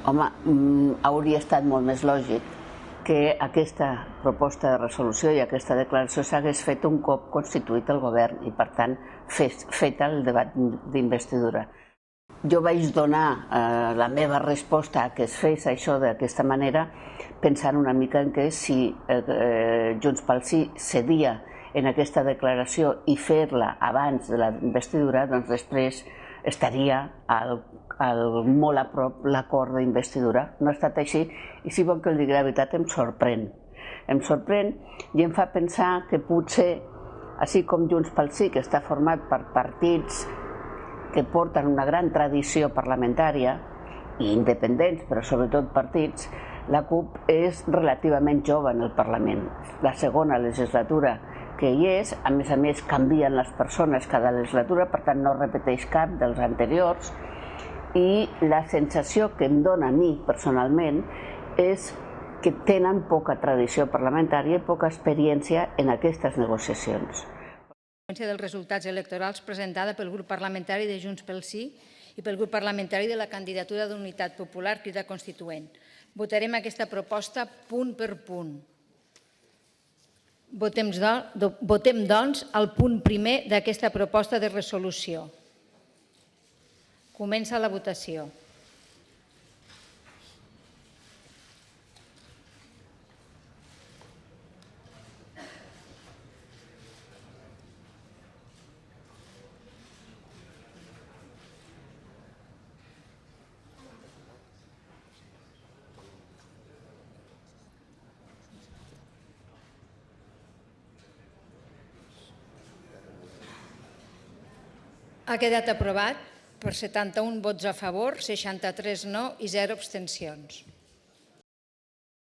Home, hauria estat molt més lògic que aquesta proposta de resolució i aquesta declaració s'hagués fet un cop constituït el govern i, per tant, fet el debat d'investidura. Jo vaig donar la meva resposta a que es fes això d'aquesta manera pensant una mica en que si Junts pel Sí cedia en aquesta declaració i fer-la abans de la investidura, doncs després estaria molt a prop l'acord d'investidura. No ha estat així i si vol que el digui la veritat em sorprèn. Em sorprèn i em fa pensar que potser, així com Junts pel Sí, que està format per partits que porten una gran tradició parlamentària i independents, però sobretot partits, la CUP és relativament jove en el Parlament. La segona legislatura que hi és, a més canvien les persones cada legislatura, per tant no repeteix cap dels anteriors, i la sensació que em dona a mi personalment és que tenen poca tradició parlamentària i poca experiència en aquestes negociacions. Dels resultats electorals presentada pel grup parlamentari de Junts pel Sí i pel grup parlamentari de la candidatura d'Unitat Popular Crida Constituent. Votarem aquesta proposta punt per punt. Votem, doncs, el punt primer d'aquesta proposta de resolució. Comença la votació. Ha quedat aprovat per 71 vots a favor, 63 no i 0 abstencions.